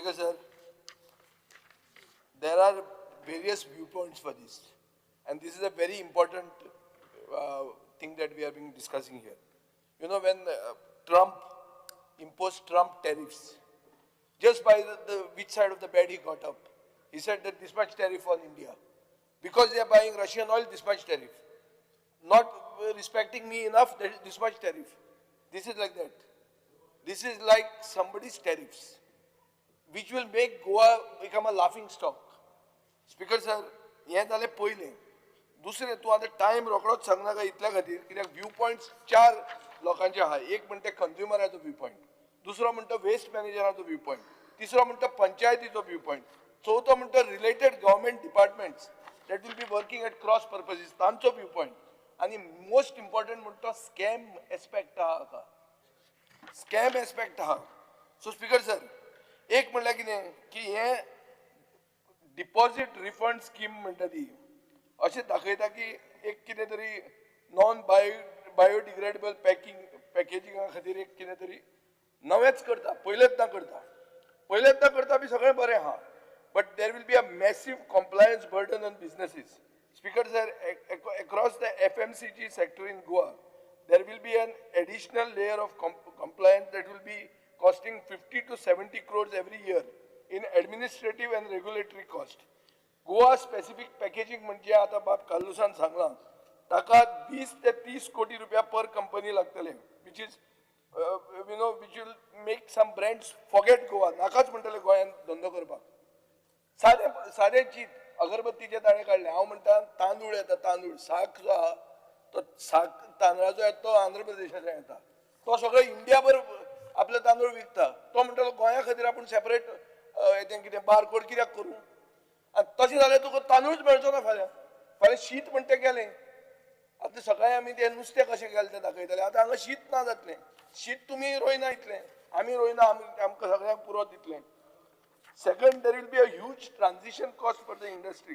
Speaker sir, there are various viewpoints for this, and this is a very important thing that we have been discussing here. You know, when Trump imposed Trump tariffs, just by which side of the bed he got up, he said that this much tariff on India. Because they are buying Russian oil, this much tariff. Not respecting me enough, there is this much tariff. This is like that. This is like somebody's tariffs, which will make Goa become a laughing stock. Speaker sir, हे जालें पयलें. दुसरें तूं आतां time रोखडोच सांगनाका इतल्या खातीर कित्याक view points चार लोकांचे आहा. एक म्हणटा कंज्युमराचो व्यू पॉयंट, दुसरो म्हणटा वेस्ट मॅनेजराचो व्यू पॉयंट, तिसरो म्हणटा पंचायतीचो व्यू पॉयंट, चवथो म्हणटा related government departments that will be working at cross purposes, तांचो व्यू पॉयंट. आणि मोस्ट इम्पॉर्टंट म्हणटा स्कॅम एस्पेक्ट आहा हाका. स्कॅम एस्पेक्ट आहा. सो स्पीकर सर, एक म्हणल्यार कितें की हे डिपॉझिट रिफंड स्कीम म्हणटा ती अशें दाखयता की एक कितें तरी नॉन बायोडिग्रेडेबल पॅकेजिंगा खातीर एक कितें तरी नवेंच करता, पयलेंच करता बी सगळें बरें आहा. But there will be a massive compliance burden on businesses. Speaker sir, across the FMCG sector in Goa, there will be an additional layer of compliance that will be costing 50 to 70 crores every year in administrative and regulatory cost. Goa specific packaging म्हणजे आता बाप कालुसान सांगला ताका 20 ते 30 कोटी रुपया per company लागतले, which is which will make some brands forget Goa. नाकाच म्हणटले गोंयान धंदो करपाक. साधे चीत अगरबत्तीचे दाणे काढले. हांव म्हणटा तांदूळ येता, तांदूळ साक जो आहा तो साक तांदळाचो येता तो आंध्र प्रदेशाचो येता, तो सगळो इंडियाभर आपले तांदूळ विकता. तो म्हणटलो गोंया खातीर आपूण सेपरेट हें कितें बारकोड कित्याक करूं. आनी तशें जाल्यार तुका तांदूळच मेळचो ना. फाल्यां शीत म्हणटा गेलें. आतां सकाळीं आमी तें नुस्तें कशें गेलें तें दाखयताले. आतां हांगा शीत ना जातलें. शीत तुमी रोयना इतलें, आमी रोयना, आमकां सगळ्यांक पुरो दितलें. Second, there will be a huge transition cost for the industry.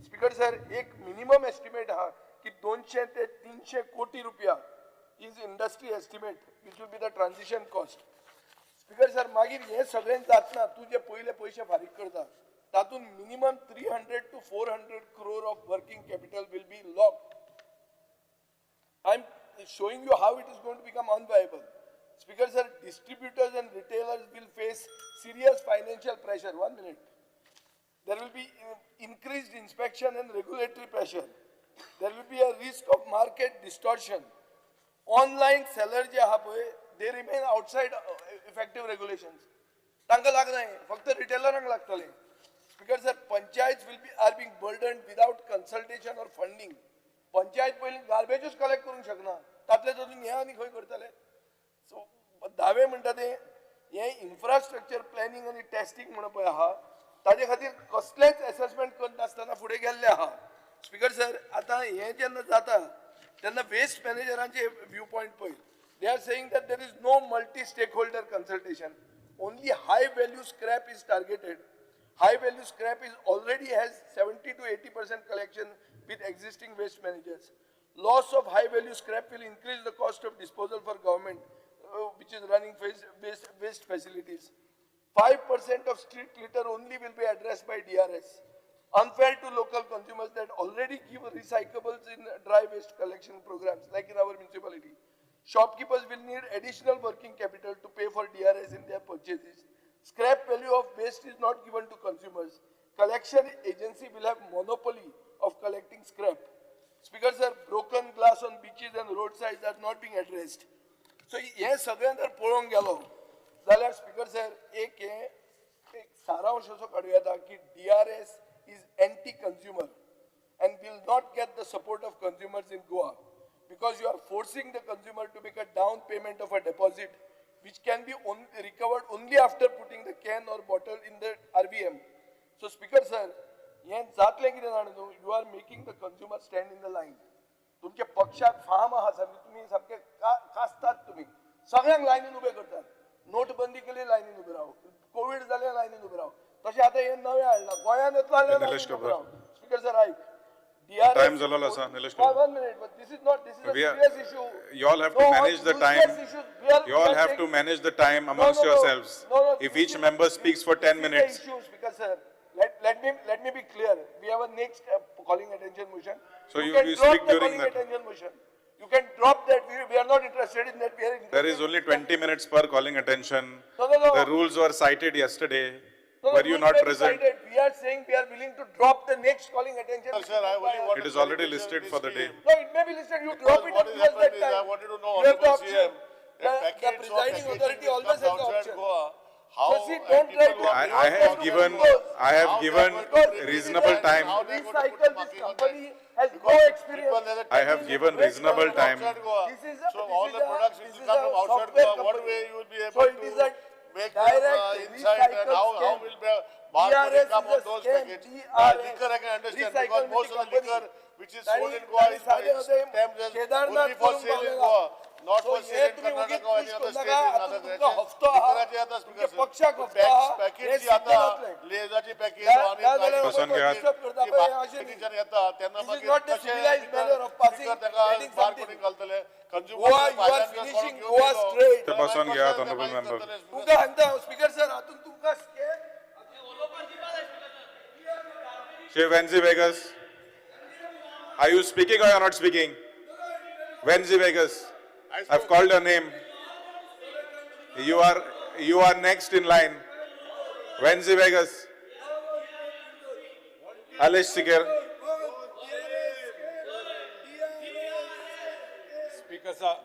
Speaker sir, एक minimum estimate हा कि 200 ते 300 कोटी रुपया is industry estimate, which will be the transition cost. Speaker sir, मागीर हे सगळें जातना तू जे पयले पैसे फारीक करता तातून minimum 300 to 400 crore of working capital will be locked. I'm showing you how it is going to become unviable. Speaker sir, distributors and retailers will face serious financial pressure. 1 minute. There will be increased inspection and regulatory pressure. There will be a risk of market distortion. Online sellers जे आहा पळय, they remain outside effective regulations. तांकां लागना, फक्त रिटेलरांक लागतले. Speaker sir, panchayats are being burdened without consultation or funding. Panchayat पयली गार्बेजूच collect करूंक शकना, तातले तातून हे आनी खंय करतले. सो दावे म्हणटा ते हे इन्फ्रास्ट्रक्चर प्लॅनिंग आणि टेस्टिंग म्हणून पळय आहा ताजे खातीर कसलेच असेसमेंट करनासतना फुडें गेल्ले आहा. स्पीकर सर, आतां हे जेन्ना जाता तेन्ना वेस्ट मॅनेजरांचे व्यू पॉयंट पळय. They are saying that there is no multi stakeholder consultation. Only high value scrap is targeted. High value scrap is already has 70 to 80% collection with existing waste managers. Loss of high value scrap will increase the cost of disposal for government, which is running waste facilities. 5% of street litter only will be addressed by DRS. Unfair to local consumers that already give recyclables in dry waste collection programs, like in our municipality. Shopkeepers will need additional working capital to pay for DRS in their purchases. Scrap value of waste is not given to consumers. Collection agency will have monopoly of collecting scrap. Speaker sir, broken glass on beaches and roadsides are not being addressed. So हे सगळें जर पळोवंक गेलो जाल्यार speaker sir एक सारांश असो काडूं येता की DRS is anti-consumer and will not get the support of consumers in Goa because you are forcing the consumer to make a down payment of a deposit which can be recovered only after putting the can or bottle in the RVM. So Speaker sir, हे जातलें कितें जाणा तूं, you are making the consumer stand in the line. तुमच्या पक्षात farm आहा सारके, तुम्ही सारके कास्तात, तुम्ही सगळ्यांक लायनीन उभे करतात. नोटबंदी केली लायनीन उभे राव, कोविड जाले लायनीन उभे राव, तशें आतां हे नवें हाडला गोंयान येतलो लायनीन उभे राव. स्पीकर सर, आयक, Time's all Hassan, Nilesh Kumar. 1 minute, but this is not, this is a We are- serious issue. You all have to No, manage the useless time. issues. You all have to manage the time amongst yourselves. If each member speaks for 10 minutes. These are the issues because, sir, let me be clear. We have a next calling attention motion. So you can speak drop the during calling that. attention motion. You can drop that. We are not interested in that. We are There is only 20 minutes per calling attention. No. The rules were cited yesterday. No, Were you rules not were present? decided. We are saying we are willing to drop the next calling attention. Sir, I only want It is already listed for the day. No, it may be listed. You drop it What and has use that happened is time. I wanted to know, You have the Honorable option. CM, The that package of presiding packaging authority which always comes has the outside option. Goa, how So see, don't try people to- are I beyond have that given, because I have how they given are going to bring reasonable it in and how time. they are going to put Recycle, this marking on company that. has no Because experience. people, there's a I have technique given which reasonable comes time. from outside Goa. So all This the is a- products which this is come a from outside software Goa, what company. way you will be So able it is to a make direct them inside and how recycle will scam. barcode DRS come is a on those scam. packets. DRS. Liquor I can understand Recycle because most of the company. liquor which is sold in Goa Tani is सारे होते हैं, stamped as Kedarnath only for करून sale in पावलेगा. Goa, not So for ये sale in तुम्ही Karnataka उगीच or any push other करू state नका. in आता other तुमचा states. हफ्ता हा. लिकराचे आता तुमच्या speakers. पक्षाक हफ्ता हा. पॅकेट हे जी आता सिद्ध लेजाची पॅकेज त्या- आणि त्या जाल्यार पसंत आपण घेयात. disturb करता ती पळय, बाकीच्या अशें न्ही. टिचर येता तेन्ना This is मागीर not the कशें civilized भितर manner of passing, speaker ताका getting बार something. कोणी घालतले Goa, you are finishing Goa straight. ते बसून घ्या, honorable member. तुमका सांगता स्पीकर सर हातून तुमका scam Chief Wenzy Vegas, are you speaking or you are not speaking? Wenzy Vegas, I've called your name. You are next in line. Wenzy Vegas. Alish Sikir. Speaker sir,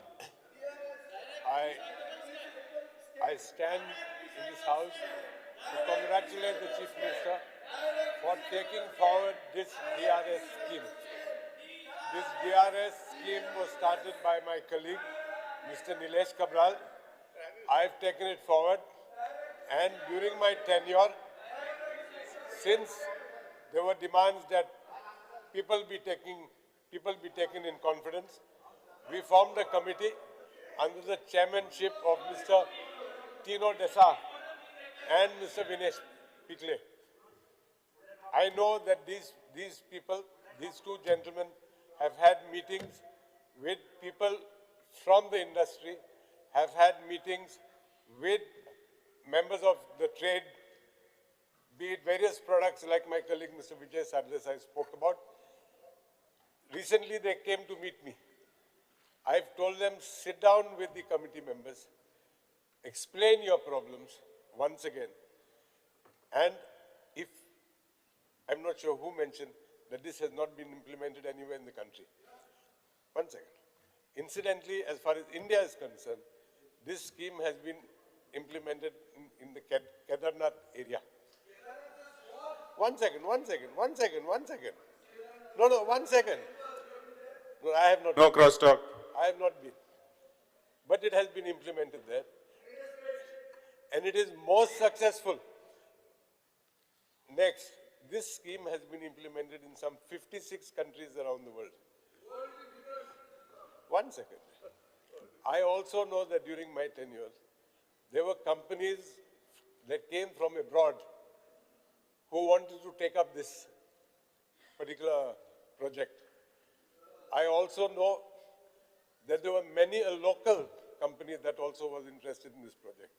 I stand in this house to congratulate the Chief Minister for taking forward this DRS scheme. This DRS scheme was started by my colleague, Mr. Nilesh Kabral. I've taken it forward, and during my tenure, since there were demands that people be taken in confidence, we formed a committee under the chairmanship of Mr. Tino Desa and Mr. Vinesh Pikle. I know that these people, these two gentlemen, have had meetings with people from the industry, have had meetings with members of the trade, be it various products like my colleague Mr. Vijay Sardesai spoke about. Recently they came to meet me. I've told them, sit down with the committee members, explain your problems once again. And if, I'm not sure who mentioned that this has not been implemented anywhere in the country. One second. Incidentally, as far as India is concerned, this scheme has been implemented in the Kedarnath area. One second. No, one second. No, I have not. No crosstalk. I have not been. But it has been implemented there. And it is most successful. Next, this scheme has been implemented in some 56 countries around the world. One second. I also know that during my tenure, there were companies that came from abroad who wanted to take up this particular project. I also know that there were many a local company that also was interested in this project.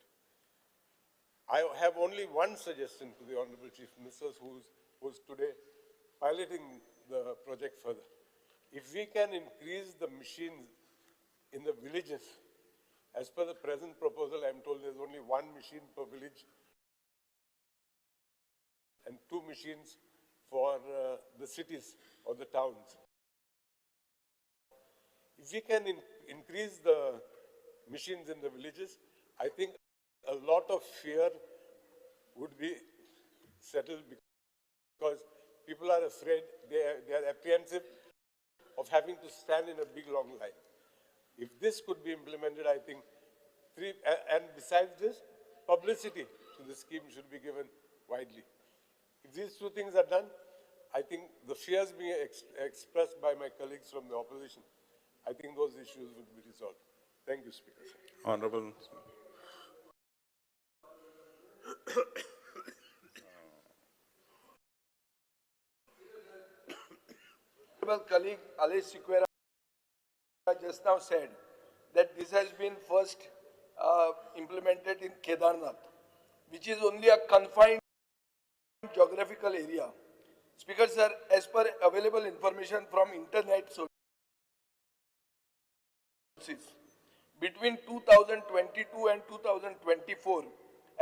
I have only one suggestion to the Honorable Chief Minister who's today piloting the project further. If we can increase the machines in the villages, as per the present proposal, I'm told there's only one machine per village and 2 machines for the cities or the towns. If we can increase the machines in the villages, I think a lot of fear would be settled because people are afraid, they are apprehensive of having to stand in a big long line. If this could be implemented, I think and besides this, publicity to the scheme should be given widely. If these two things are done, I think the fears being expressed by my colleagues from the opposition, I think those issues would be resolved. Thank you, Speaker. Honorable. colleague Alex Sequeira just now said that this has been first implemented in Kedarnath, which is only a confined geographical area. Speaker sir, as per available information from internet sources, between 2022 and 2024,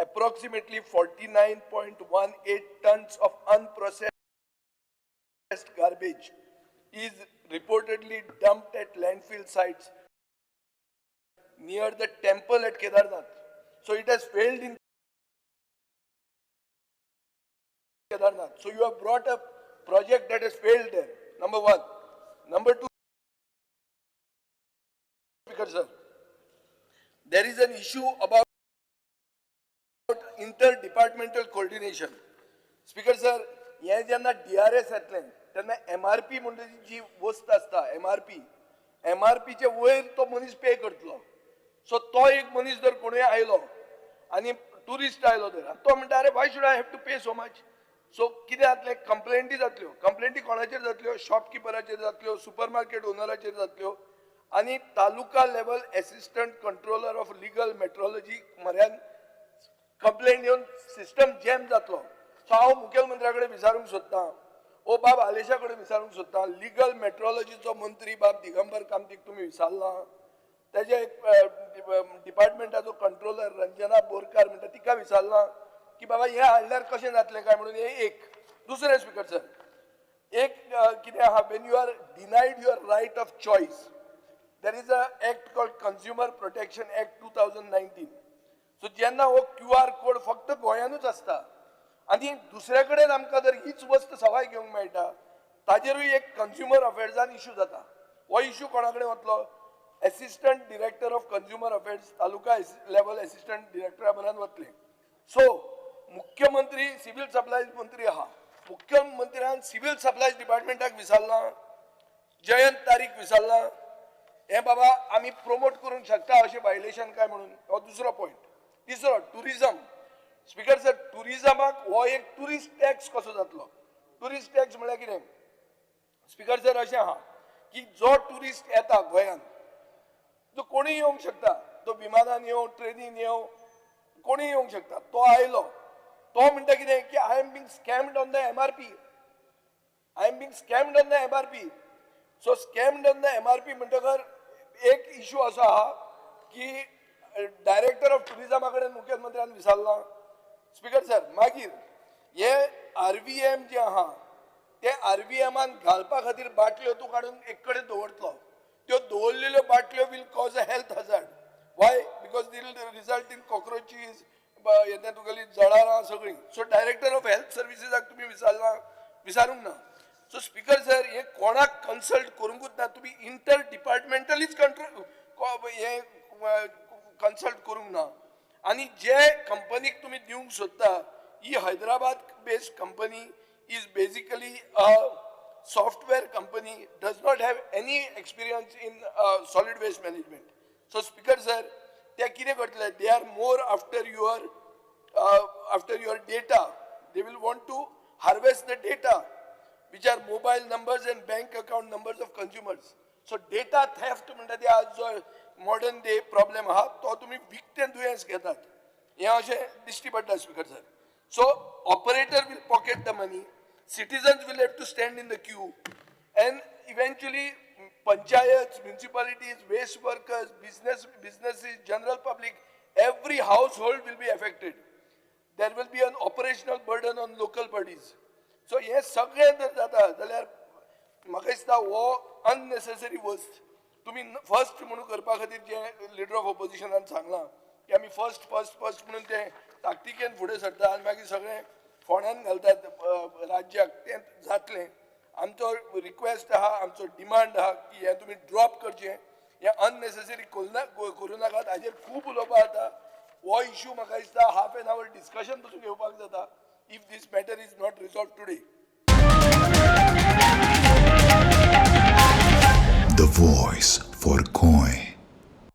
approximately 49.18 tons of unprocessed garbage is reportedly dumped at landfill sites near the temple at Kedarnath. So it has failed in Kedarnath. So you have brought a project that has failed there. Number one. Number two, Speaker sir, there is an issue about interdepartmental coordination. Speaker sir, हे जेन्ना DRS येतले तेन्ना MRP म्हणजे जी वस्त आसता MRP चे वयर तो मनीस पे करतलो. सो तो एक मनीस जर कोणूय आयलो आनी टुरिस्ट आयलो तर तो म्हणटा अरे why should I have to pay so much. सो कितें जातलें, कंप्लेंटी जातल्यो. कंप्लेंटी कोणाचेर जातल्यो? शॉपकिपराचेर जातल्यो, सुपरमार्केट ओनराचेर जातल्यो आनी taluka level assistant controller of legal metrology म्हऱ्यान कंप्लेंट येवन सिस्टम जॅम जातलो. सो हांव मुखेलमंत्र्या कडेन विचारूंक सोदतां, ओ बाब आलेशा कडेन विचारूंक सोदतां, लीगल मेट्रोलॉजीचो मंत्री बाब दिगंबर कामतीक तुमी विचारला, तेजे डिपार्टमेंटाचो कंट्रोलर रंजना बोरकार म्हणटा तिका विचारला की बाबा हे हाडल्यार कशें जातलें काय म्हणून. हे एक. दुसरें स्पीकर सर, एक कितें आहा, when you are denied your right of choice, there is a act called Consumer Protection Act 2019. So जेन्ना हो QR कोड फक्त गोंयानूच आसता आनी दुसरे कडेन आमकां जर हीच वस्त सवाय घेवंक मेळटा, ताजेरूय एक कंज्युमर अफेर्सान इश्यू जाता. हो इश्यू कोणा कडेन वतलो? Assistant director of consumer affairs, taluka level assistant डिरेक्टरा बरोबर वतले. सो मुख्यमंत्री सिव्हिल सप्लायज मंत्री आहा, मुख्यमंत्र्यान सिव्हिल सप्लायज डिपार्टमेंटाक विचारला, जयंत तारीक विचारला, हे बाबा आम्ही प्रमोट करूंक शकता अशें वायलेशन काय म्हणून. हो दुसरो पॉइंट. तिसरो, टुरिझम. स्पीकर सर, टुरिझमाक हो एक टुरिस्ट टॅक्स कसो जातलो? टुरिस्ट टॅक्स म्हळ्यार कितें? स्पीकर सर, अशें आहा की जो टुरिस्ट येता गोंयांत, तो कोणीय येवंक शकता, तो विमानान येवं, ट्रेनीन येवं, कोणीय येवंक शकता. तो आयलो, तो म्हणटा कितें की I am being scammed on the MRP. I am being scammed on the MRP. So scammed on the MRP म्हणटकर एक इश्यू असो आहा की डायरेक्टर ऑफ टुरिझमा कडेन मुख्यमंत्र्यान विचारला. स्पीकर सर, मागीर हे RVM जे आहा ते RVMान घालपा खातीर बाटल्यो तूं काडून एक कडेन दवरतलो. त्यो दवरलेल्यो बाटल्यो will cause a health hazard. Why? Because they will result in cockroaches, येता तुगेली जळारां सगळीं. सो डायरेक्टर ऑफ हेल्थ सर्विसेसाक तुमी विचारूंक ना. सो स्पीकर सर, हे कोणाक कन्सल्ट करूंकूच ना. तुम्ही इंटर डिपार्टमेंटलीच हे कन्सल्ट करूंक ना. आनी जे कंपनीक तुम्ही दिवंक सोदता, ही Hyderabad based company is basically a software company, does not have any experience in solid waste management. So speaker sir, ते कितें करतले? They are more after your data. They will want to harvest the data which are mobile numbers and bank account numbers of consumers. So data theft म्हणटा ते आज जो modern day problem आहा तो तुम्ही विकतें दुयेंस घेतात. हे अशें दिश्टी पडटा speaker sir. So operator will pocket the money, citizens will have to stand in the queue, and eventually panchayats, municipalities, waste workers, businesses, general public, every household will be affected. There will be an operational burden on local bodies. सो हे सगळें जर जाता जाल्यार म्हाका दिसता हो unnecessary वस्त. तुमी first म्हणून करपा खातीर जे लिडर ऑफ ऑपोजिशनान सांगलां की आमी फर्स्ट म्हणून ते ताकतिकेन फुडें सरता आनी मागीर सगळें फोंड्यान घालतात राज्याक, तें जातलें. आमचो रिक्वेस्ट आहा, आमचो डिमांड आहा की हे तुमी ड्रॉप करचें. हे अननेसेसरी करूं नाकात. हाजेर खूब उलोवपा जाता. हो इश्यू म्हाका दिसता हाफ एन आवर डिस्कशन पसून घेवपाक जाता if this matter is not resolved today. The voice for Coin.